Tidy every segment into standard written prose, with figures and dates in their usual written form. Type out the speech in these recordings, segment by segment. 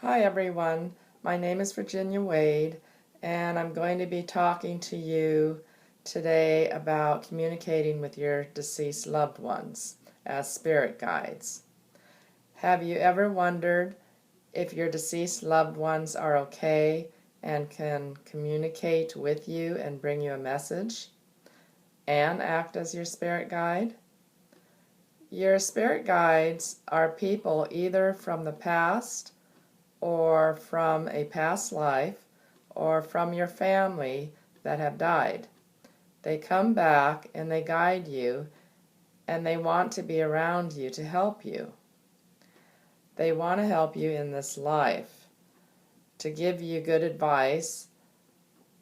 Hi everyone, my name is Virginia Wade, and I'm going to be talking to you today about communicating with your deceased loved ones as spirit guides. Have you ever wondered if your deceased loved ones are okay and can communicate with you and bring you a message and act as your spirit guide? Your spirit guides are people either from the past or from a past life, or from your family that have died. They come back and they guide you, and they want to be around you to help you. They want to help you in this life, to give you good advice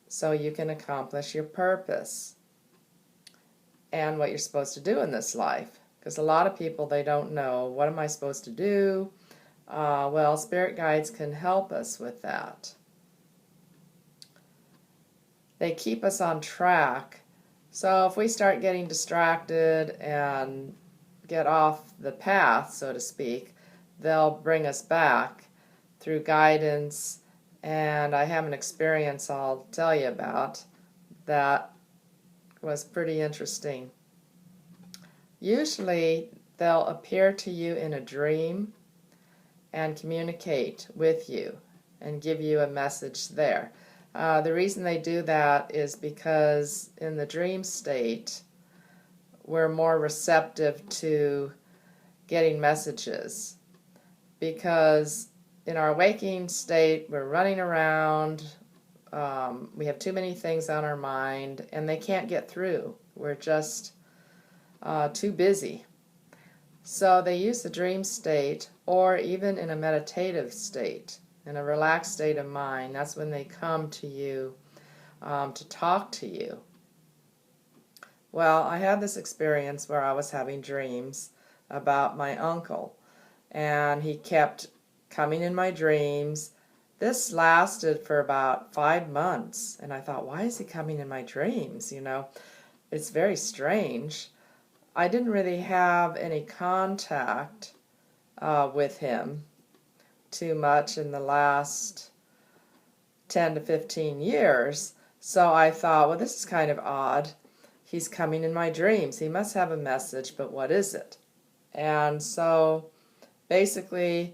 so you can accomplish your purpose and what you're supposed to do in this life. Because a lot of people, they don't know, what am I supposed to do? Well, spirit guides can help us with that. They keep us on track. So if we start getting distracted and get off the path, so to speak, they'll bring us back through guidance. And I have an experience I'll tell you about that was pretty interesting. Usually they'll appear to you in a dream and communicate with you and give you a message there. The reason they do that is because in the dream state, we're more receptive to getting messages. Because in our waking state, we're running around, we have too many things on our mind, and they can't get through. We're just too busy. So they use the dream state, or even in a meditative state, in a relaxed state of mind. That's when they come to you to talk to you. Well, I had this experience where I was having dreams about my uncle, and he kept coming in my dreams. This lasted for about 5 months, and I thought, why is he coming in my dreams? It's very strange. I didn't really have any contact with him too much in the last 10 to 15 years. So I thought, well, this is kind of odd. He's coming in my dreams. He must have a message, but what is it? And so basically,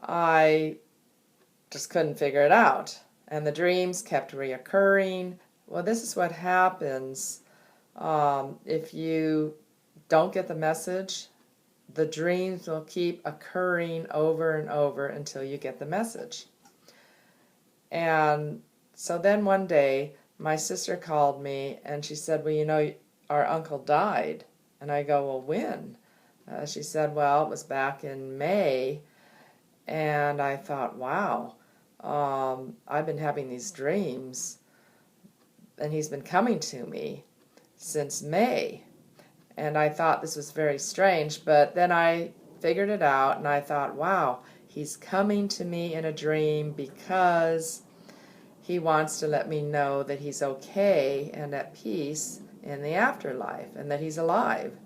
I just couldn't figure it out. And the dreams kept reoccurring. Well, this is what happens if you don't get the message. The dreams will keep occurring over and over until you get the message. And so then one day, my sister called me and she said, well, our uncle died. And I go, well, when? She said, well, it was back in May. And I thought, wow, I've been having these dreams, and he's been coming to me since May. And I thought this was very strange, but then I figured it out, and I thought, wow, he's coming to me in a dream because he wants to let me know that he's okay and at peace in the afterlife, and that he's alive.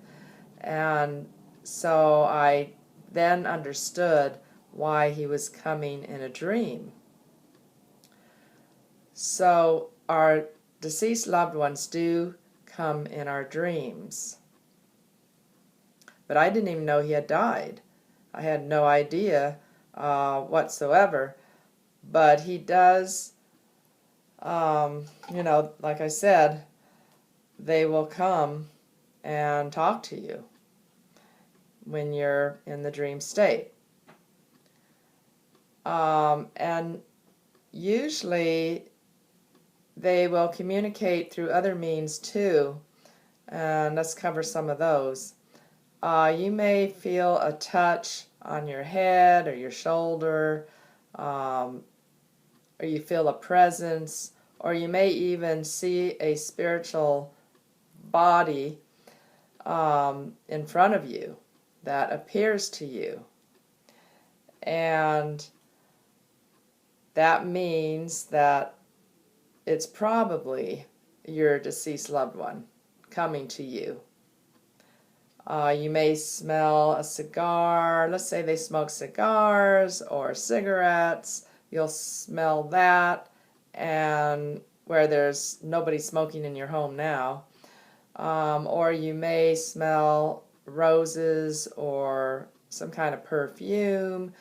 And so I then understood why he was coming in a dream. So our deceased loved ones do come in our dreams. But I didn't even know he had died. I had no idea whatsoever. But he does, like I said, they will come and talk to you when you're in the dream state. And usually they will communicate through other means too, and let's cover some of those. You may feel a touch on your head or your shoulder, or you feel a presence, or you may even see a spiritual body in front of you that appears to you. And that means that it's probably your deceased loved one coming to you. You may smell a cigar. Let's say they smoke cigars or cigarettes. You'll smell that, and where there's nobody smoking in your home now. Or you may smell roses or some kind of perfume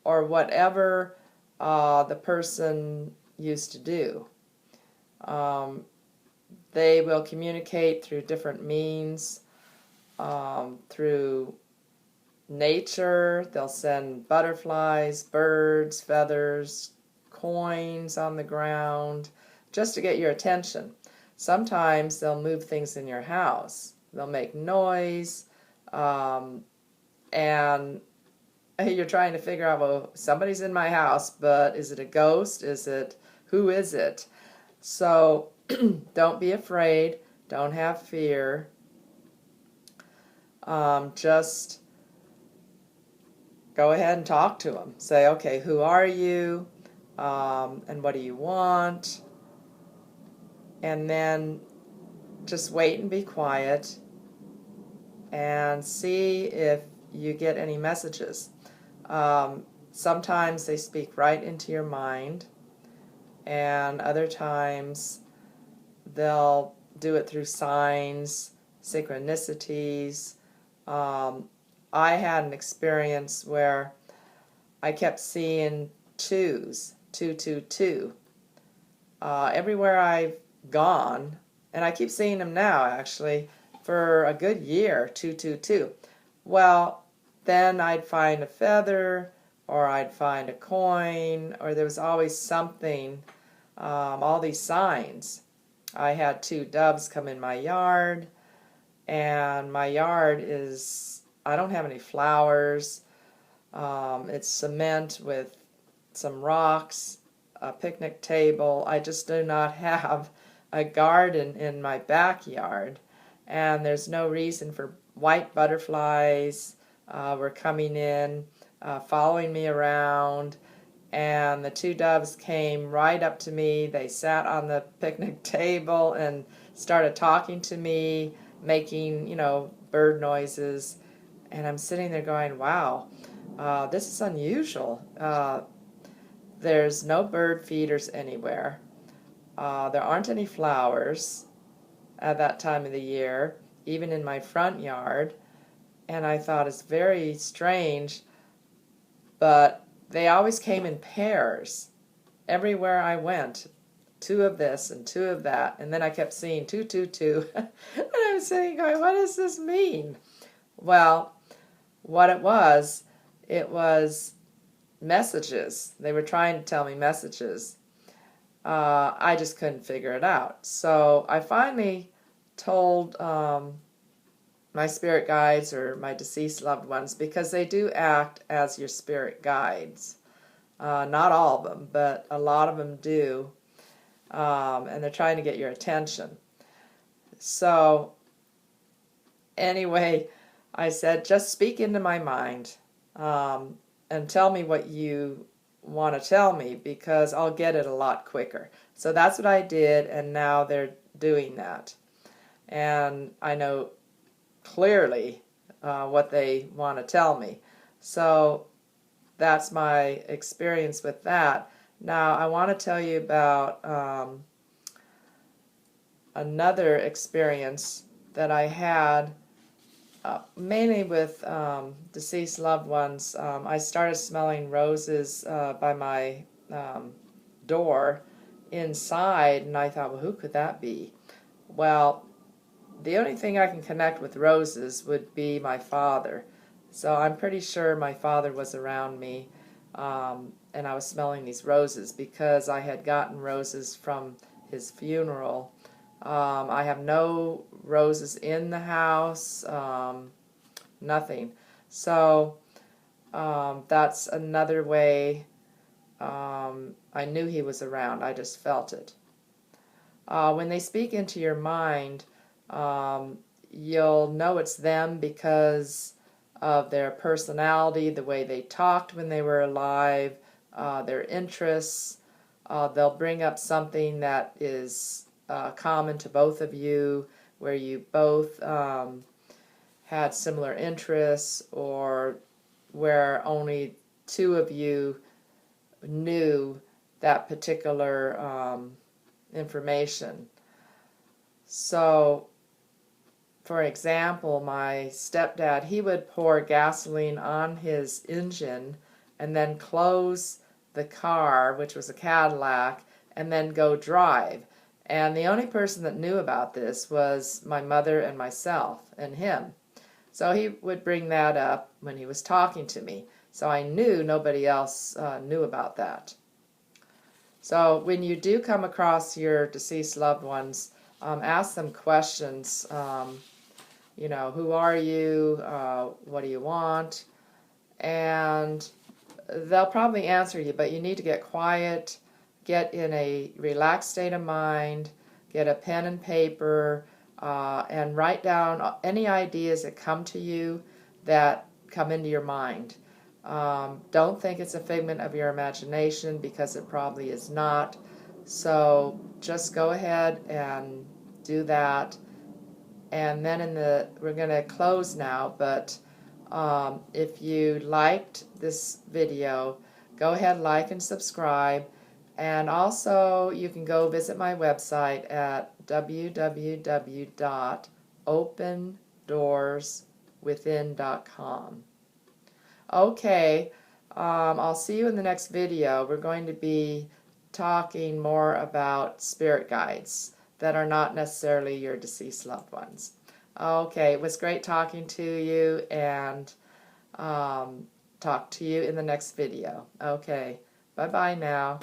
or whatever the person used to do. Um, they will communicate through different means, through nature. They'll send butterflies, birds, feathers, coins on the ground, just to get your attention. Sometimes they'll move things in your house. They'll make noise, and you're trying to figure out, well, somebody's in my house, but is it a ghost? Who is it? So don't be afraid. Don't have fear. Just go ahead and talk to them. Say, okay, who are you? And what do you want? And then just wait and be quiet and see if you get any messages. Sometimes they speak right into your mind, and other times they'll do it through signs, synchronicities. I had an experience where I kept seeing twos, 222. Everywhere I've gone, and I keep seeing them now actually, for a good year, 222. Well, then I'd find a feather, or I'd find a coin, or there was always something, all these signs. I had 2 doves come in my yard, and my yard I don't have any flowers. It's cement with some rocks, a picnic table. I just do not have a garden in my backyard, and there's no reason for white butterflies were coming in, following me around, and the 2 doves came right up to me. They sat on the picnic table and started talking to me, making, bird noises, and I'm sitting there going, wow, this is unusual. There's no bird feeders anywhere. There aren't any flowers at that time of the year, even in my front yard. And I thought, it's very strange, but they always came in pairs. Everywhere I went, 2 of this and 2 of that. And then I kept seeing 222. And I was saying, going, what does this mean? Well, what it was messages. They were trying to tell me messages. I just couldn't figure it out. So I finally told my spirit guides or my deceased loved ones, because they do act as your spirit guides. Not all of them, but a lot of them do. And they're trying to get your attention. So anyway, I said, just speak into my mind, and tell me what you want to tell me, because I'll get it a lot quicker. So that's what I did, and now they're doing that. And I know clearly what they want to tell me. So that's my experience with that. Now I want to tell you about another experience that I had, mainly with deceased loved ones. I started smelling roses by my door inside, and I thought, well, who could that be? Well, the only thing I can connect with roses would be my father. So I'm pretty sure my father was around me, and I was smelling these roses because I had gotten roses from his funeral. I have no roses in the house, nothing. So that's another way I knew he was around. I just felt it. When they speak into your mind, you'll know it's them because of their personality, the way they talked when they were alive, their interests. They'll bring up something that is common to both of you, where you both had similar interests, or where only two of you knew that particular information. So, for example, my stepdad, he would pour gasoline on his engine and then close the car, which was a Cadillac, and then go drive. And the only person that knew about this was my mother and myself and him. So he would bring that up when he was talking to me. So I knew nobody else knew about that. So when you do come across your deceased loved ones, ask them questions. You know, who are you? What do you want? And they'll probably answer you, but you need to get quiet, get in a relaxed state of mind, get a pen and paper, and write down any ideas that come to you, that come into your mind. Don't think it's a figment of your imagination, because it probably is not. So just go ahead and do that. And then we're going to close now, but if you liked this video, go ahead, like and subscribe. And also you can go visit my website at www.opendoorswithin.com. Okay, I'll see you in the next video. We're going to be talking more about spirit guides that are not necessarily your deceased loved ones. Okay, it was great talking to you, and talk to you in the next video. Okay, bye-bye now.